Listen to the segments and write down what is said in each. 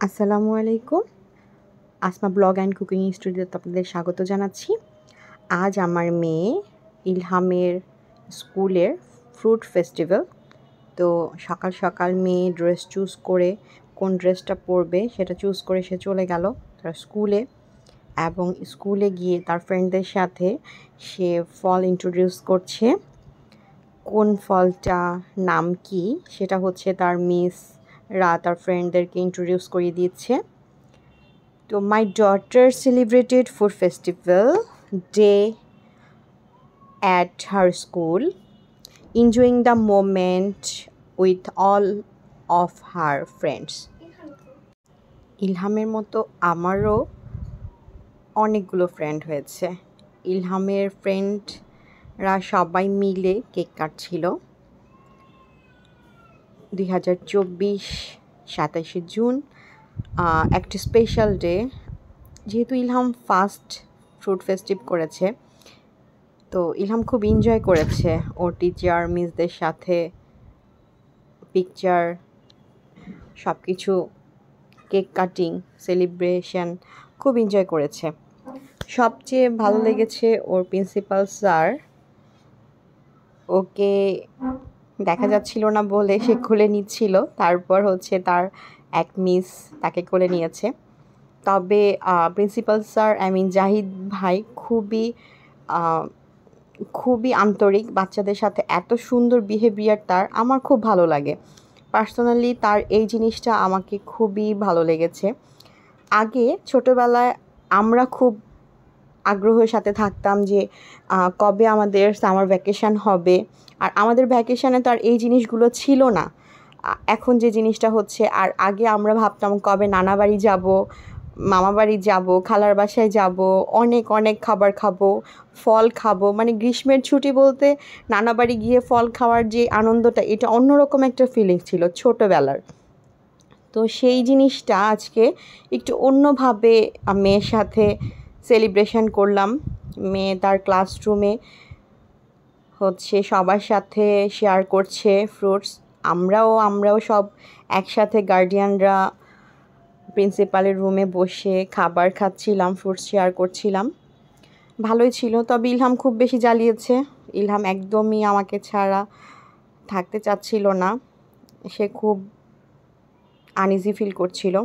আসসালামু আলাইকুম। Asma blog and cooking স্টুডিওতে আপনাদের স্বাগত জানাচ্ছি। আজ আমার মেয়ে ইলহামের স্কুলের ফ্রুট ফেস্টিভ্যাল। তো সকাল সকাল মেয়ে ড্রেস চুজ করে কোন ড্রেসটা পরবে সেটা চুজ করে সে চলে গেল তার স্কুলে, এবং স্কুলে গিয়ে তার ফ্রেন্ডদের সাথে সে ফল ইন্ট্রোডিউস করছে। কোন ফলটা নাম কি সেটা হচ্ছে তার মিসরা তার ফ্রেন্ডদেরকে ইন্ট্রোডিউস করিয়ে দিচ্ছে। So my daughter celebrated food festival day at her school, enjoying the moment with all of her friends. ইলহামের মতো আমারও অনেকগুলো ফ্রেন্ড হয়েছে। ইলহামের ফ্রেন্ডরা সবাই মিলে কেক কাটছিল। 2024 27শে জুন একটা স্পেশাল ডে। যেহেতু ইলহাম ফার্স্ট ফ্রুট ফেস্টিভ করেছে, তো ইলহাম খুব এনজয় করেছে ওর টিচার মিসদের সাথে, পিকচার, সব কিছু, কেক কাটিং, সেলিব্রেশন খুব এনজয় করেছে। সবচেয়ে ভালো লেগেছে ওর প্রিন্সিপাল স্যার, ওকে দেখা যাচ্ছিল না বলে সে কোলে নিচ্ছিল, তারপর হচ্ছে তার এক মিস তাকে কোলে নিয়েছে। তবে প্রিন্সিপাল স্যার জাহিদ ভাই খুবই আন্তরিক, বাচ্চাদের সাথে এত সুন্দর বিহেভিয়ার তার, আমার খুব ভালো লাগে পার্সোনালি। তার এই জিনিসটা আমাকে খুবই ভালো লেগেছে। আগে ছোটোবেলায় আমরা খুব আগ্রহের সাথে থাকতাম যে কবে আমাদের সামার ভ্যাকেশান হবে, আর আমাদের ভ্যাকেশানে তো আর এই জিনিসগুলো ছিল না এখন যে জিনিসটা হচ্ছে। আর আগে আমরা ভাবতাম কবে নানা বাড়ি যাব, মামা বাড়ি যাব, খালার বাসায় যাব, অনেক অনেক খাবার খাবো, ফল খাবো। মানে গ্রীষ্মের ছুটি বলতে নানা বাড়ি গিয়ে ফল খাওয়ার যে আনন্দটা, এটা অন্যরকম একটা ফিলিংস ছিল ছোটোবেলার। তো সেই জিনিসটা আজকে একটু অন্যভাবে মেয়ের সাথে সেলিব্রেশন করলাম। মেয়ে তার ক্লাসরুমে হচ্ছে সবার সাথে শেয়ার করছে ফ্রুটস। আমরাও সব একসাথে গার্ডিয়ানরা প্রিন্সিপালের রুমে বসে খাবার খাচ্ছিলাম, ফ্রুটস শেয়ার করছিলাম। ভালোই ছিল। তবে ইলহাম খুব বেশি জ্বালিয়েছে। ইলহাম একদমই আমাকে ছাড়া থাকতে চাচ্ছিল না, সে খুব আনইজি ফিল করছিল।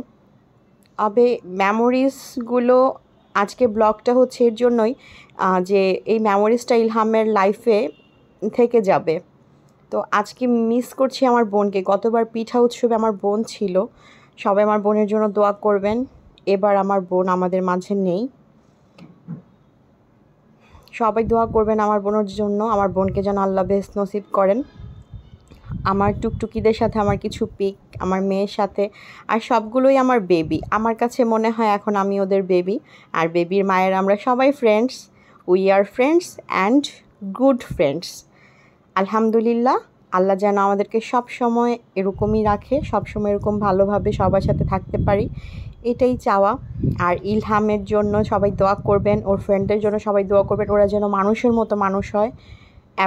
তবে মেমোরিজগুলো, আজকে ব্লগটা হচ্ছে এর জন্যই যে এই মেমোরিজটা ইলহামের লাইফে থেকে যাবে। তো আজকে মিস করছি আমার বোনকে। গতবার পিঠা উৎসবে আমার বোন ছিল। সবাই আমার বোনের জন্য দোয়া করবেন। এবার আমার বোন আমাদের মাঝে নেই, সবাই দোয়া করবেন আমার বোনের জন্য। আমার বোনকে যেন আল্লাহ বেহেশত নসিব করেন। আমার টুকটুকিদের সাথে আমার কিছু পিক, আমার মেয়ের সাথে, আর সবগুলোই আমার বেবি। আমার কাছে মনে হয় এখন আমি ওদের বেবি, আর বেবির মায়ের আমরা সবাই friends. We are friends and good friends. আলহামদুলিল্লাহ, আল্লাহ যেন আমাদেরকে সব সময় এরকমই রাখে, সবসময় এরকম ভালোভাবে সবার সাথে থাকতে পারি, এটাই চাওয়া। আর ইলহামের জন্য সবাই দোয়া করবেন, ওর ফ্রেন্ডদের জন্য সবাই দোয়া করবেন, ওরা যেন মানুষের মতো মানুষ হয়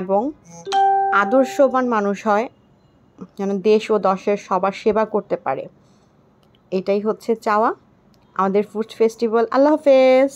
এবং আদর্শবান মানুষ হয়, যেন দেশ ও দশের সবার সেবা করতে পারে। এটাই হচ্ছে চাওয়া আমাদের ফুড ফেস্টিভ্যাল। আল্লাহ হাফেজ।